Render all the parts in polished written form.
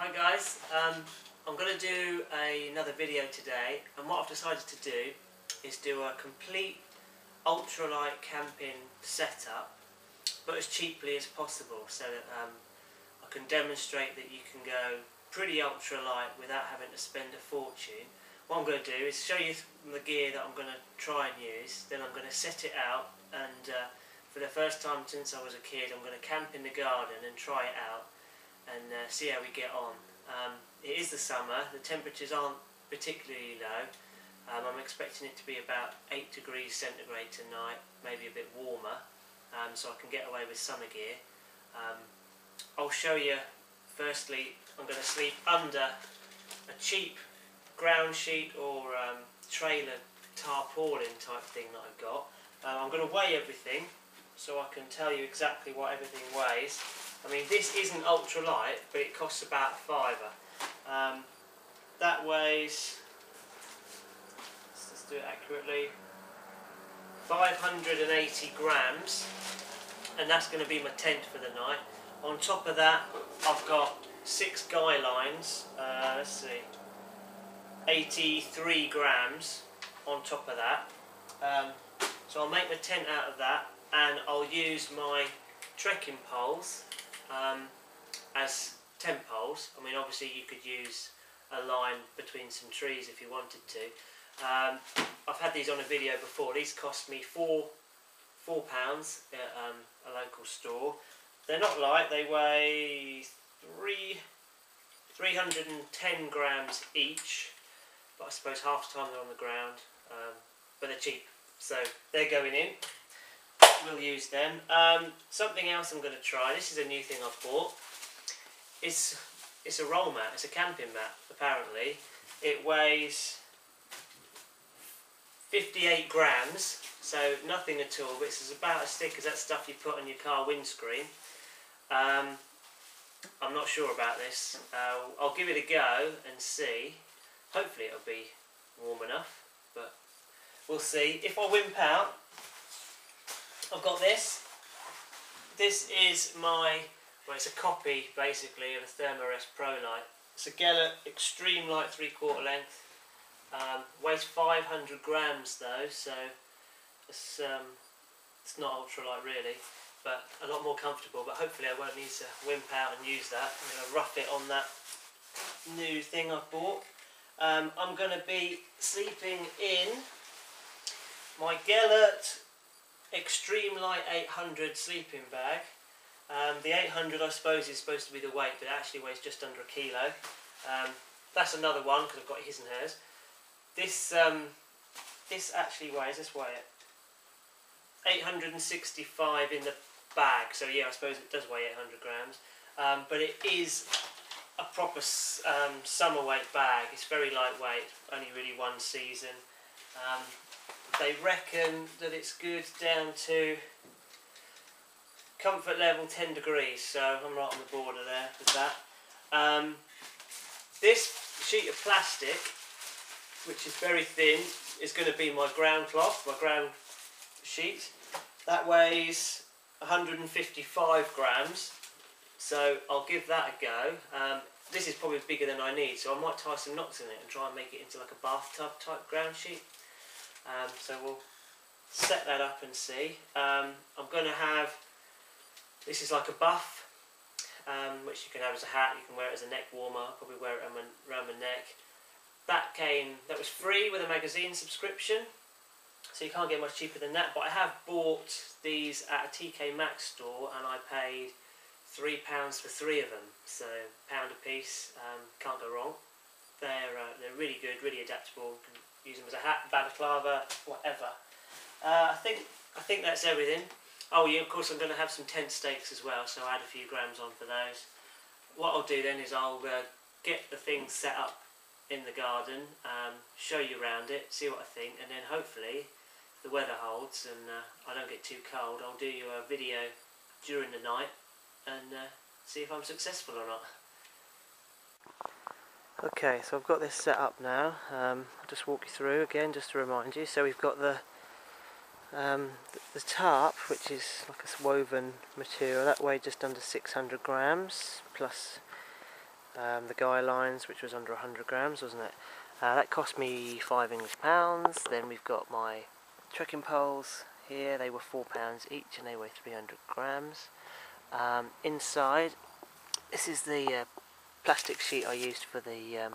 Hi guys, I'm going to do another video today, and what I've decided to do is do a complete ultralight camping setup, but as cheaply as possible, so that I can demonstrate that you can go pretty ultralight without having to spend a fortune. What I'm going to do is show you the gear that I'm going to try and use, then I'm going to set it out, and for the first time since I was a kid I'm going to camp in the garden and try it out and see how we get on. It is the summer, the temperatures aren't particularly low. I'm expecting it to be about 8 degrees centigrade tonight, maybe a bit warmer, so I can get away with summer gear. I'll show you, firstly, I'm going to sleep under a cheap ground sheet or trailer tarpaulin type thing that I've got. I'm going to weigh everything so I can tell you exactly what everything weighs. I mean, this isn't ultralight, but it costs about a £5. That weighs, let's just do it accurately, 580 grams, and that's going to be my tent for the night. On top of that, I've got 6 guy lines, let's see, 83 grams on top of that. So I'll make my tent out of that, and I'll use my trekking poles as tent poles. I mean, obviously you could use a line between some trees if you wanted to. I've had these on a video before. These cost me £4 at a local store. They're not light, they weigh 310 grams each, but I suppose half the time they're on the ground, but they're cheap, so they're going in. We'll use them. Something else I'm going to try, this is a new thing I've bought. It's a roll mat, it's a camping mat apparently. It weighs 58 grams, so nothing at all, but it's about as thick as that stuff you put on your car windscreen. I'm not sure about this. I'll give it a go and see. Hopefully it'll be warm enough, but we'll see. If I wimp out, I've got this. This is my, well, it's a copy basically of a Thermarest Pro Light. It's a Geller Extreme Light 3/4 length. Weighs 500 grams though, so it's not ultralight really, but a lot more comfortable. But hopefully I won't need to wimp out and use that. I'm going to rough it on that new thing I've bought. I'm going to be sleeping in my Geller Extreme Light 800 sleeping bag. The 800 I suppose is supposed to be the weight, but it actually weighs just under a kilo. That's another one because I've got his and hers. This actually weighs, let's weigh it, 865 in the bag, so yeah, I suppose it does weigh 800 grams, but it is a proper summer weight bag. It's very lightweight, only really one season. They reckon that it's good down to comfort level 10 degrees, so I'm right on the border there with that. This sheet of plastic, which is very thin, is going to be my ground cloth, my ground sheet. That weighs 155 grams, so I'll give that a go. This is probably bigger than I need, so I might tie some knots in it and try and make it into like a bathtub type ground sheet. So we'll set that up and see. I'm going to have, this is like a buff, which you can have as a hat, you can wear it as a neck warmer. I'll probably wear it around my neck. That was free with a magazine subscription, so you can't get much cheaper than that, but I have bought these at a TK Maxx store and I paid £3 for 3 of them, so £1 a piece. Can't go wrong. They're really good, really adaptable. You can use them as a hat, balaclava, whatever. I think that's everything. Oh yeah, of course I'm going to have some tent stakes as well, so I'll add a few grams on for those. What I'll do then is I'll get the thing set up in the garden, show you around it, see what I think, and then hopefully if the weather holds and I don't get too cold, I'll do you a video during the night and see if I'm successful or not. Okay, so I've got this set up now. I'll just walk you through again just to remind you. So we've got the tarp, which is like a woven material, that weighed just under 600 grams, plus the guy lines, which was under 100 grams, wasn't it? That cost me £5 English. Then we've got my trekking poles here. They were £4 each and they weigh 300 grams. Inside, this is the plastic sheet I used for the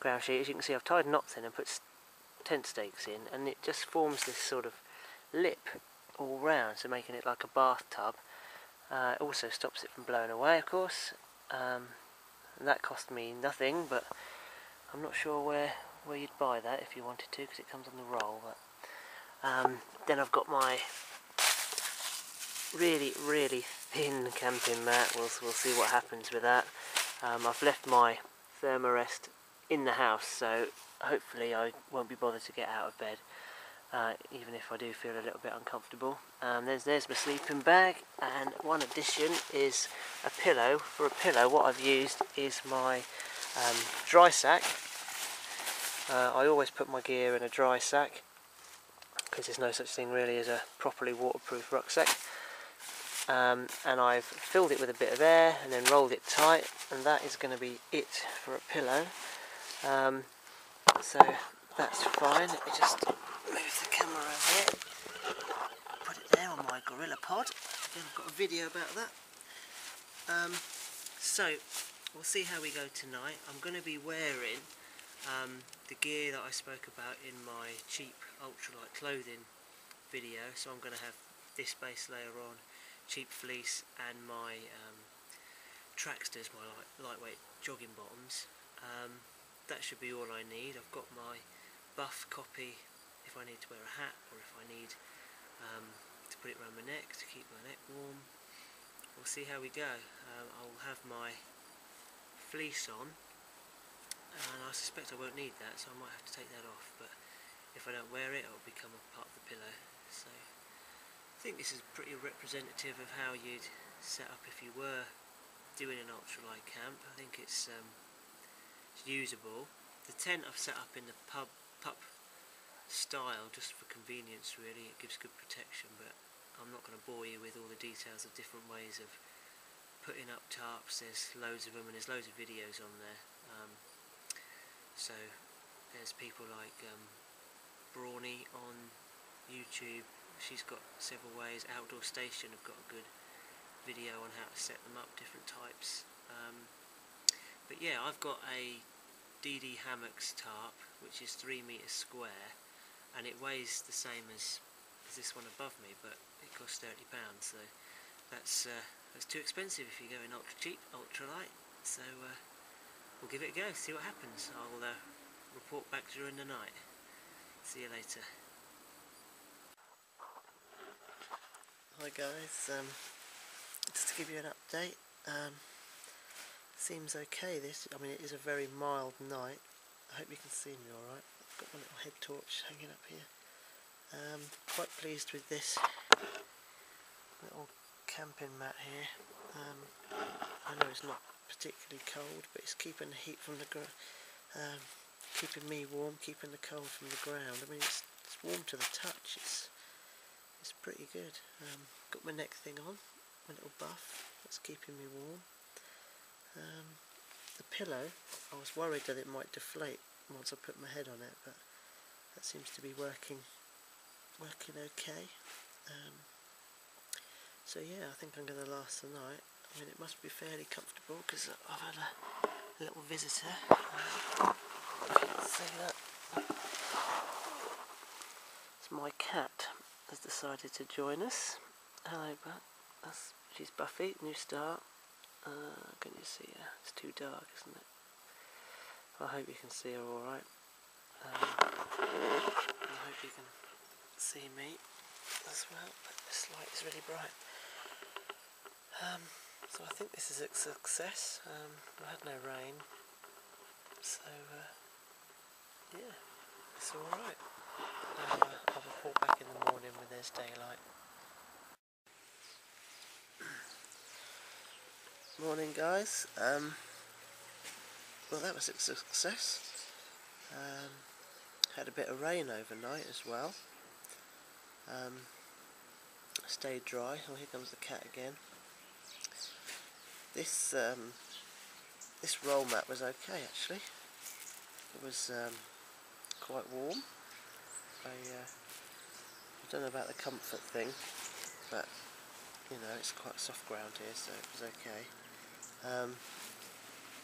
ground sheet. As you can see, I've tied knots in and put tent stakes in, and it just forms this sort of lip all round, so making it like a bathtub. It also stops it from blowing away, of course. And that cost me nothing, but I'm not sure where you'd buy that if you wanted to, because it comes on the roll. But then I've got my really thin camping mat. We'll see what happens with that. I've left my thermarest in the house, so hopefully I won't be bothered to get out of bed, even if I do feel a little bit uncomfortable. There's my sleeping bag, and one addition is a pillow. For a pillow, what I've used is my dry sack. I always put my gear in a dry sack, because there's no such thing really as a properly waterproof rucksack. And I've filled it with a bit of air and then rolled it tight, and that is going to be it for a pillow. So that's fine. Let me just move the camera over here, put it there on my Gorilla Pod. Again, I've got a video about that. So we'll see how we go tonight. I'm going to be wearing the gear that I spoke about in my cheap ultralight clothing video. So I'm going to have this base layer on, cheap fleece, and my Tracksters, my lightweight jogging bottoms. That should be all I need. I've got my buff copy if I need to wear a hat, or if I need to put it around my neck to keep my neck warm. We'll see how we go. I'll have my fleece on, and I suspect I won't need that, so I might have to take that off, but if I don't wear it, it'll become a part of the pillow. So I think this is pretty representative of how you'd set up if you were doing an ultralight camp. I think it's usable. The tent I've set up in the pup style just for convenience really. It gives good protection, but I'm not going to bore you with all the details of different ways of putting up tarps. There's loads of them, and there's loads of videos on there. So there's people like Brawny on YouTube. She's got several ways. Outdoor Station have got a good video on how to set them up, different types. But yeah, I've got a DD Hammocks tarp, which is 3 meters square, and it weighs the same as this one above me, but it costs £30, so that's too expensive if you're going ultra cheap, ultralight. So we'll give it a go, see what happens. I'll report back during the night. See you later. Hi guys, just to give you an update. Seems okay this. I mean, it is a very mild night. I hope you can see me alright. I've got my little head torch hanging up here. Quite pleased with this little camping mat here. I know it's not particularly cold, but it's keeping the heat from the ground, keeping me warm, keeping the cold from the ground. I mean, it's warm to the touch. It's pretty good. Got my neck thing on, my little buff. That's keeping me warm. The pillow, I was worried that it might deflate once I put my head on it, but that seems to be working okay. So yeah, I think I'm going to last the night. I mean, it must be fairly comfortable because I've had a little visitor. See that? It's my cat has decided to join us. Hello, Butt. She's Buffy, new start. Can you see her? It's too dark, isn't it? I hope you can see her alright. I hope you can see me as well, but this light is really bright. So I think this is a success. We had no rain, so yeah, it's alright. I'll report back in the morning when there's daylight. Morning guys. Well, that was a success. Had a bit of rain overnight as well. Stayed dry. Oh, here comes the cat again. This this roll mat was okay actually. It was quite warm. I don't know about the comfort thing, but you know, it's quite soft ground here, so it was okay.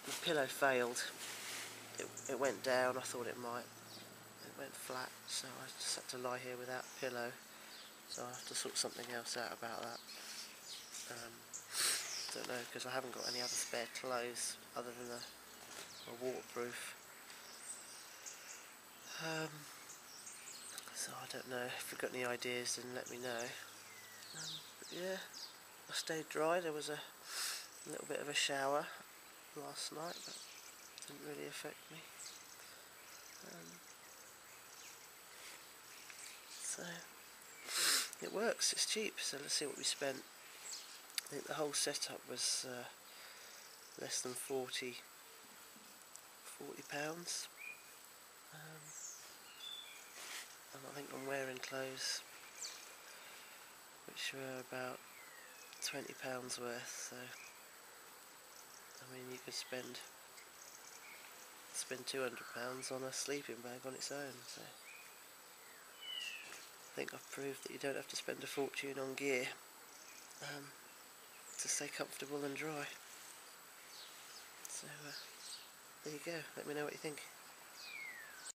The pillow failed. It went down, I thought it might. It went flat, so I just had to lie here without a pillow. So I'll have to sort something else out about that. Don't know, because I haven't got any other spare clothes other than a waterproof. So I don't know, if you've got any ideas then let me know. But yeah, I stayed dry. There was a little bit of a shower last night, but it didn't really affect me. So it works, it's cheap, so let's see what we spent. I think the whole setup was less than £40. And I think I'm wearing clothes which were about £20 worth, so I mean you could spend £200 on a sleeping bag on its own, so I think I've proved that you don't have to spend a fortune on gear to stay comfortable and dry. So there you go, let me know what you think.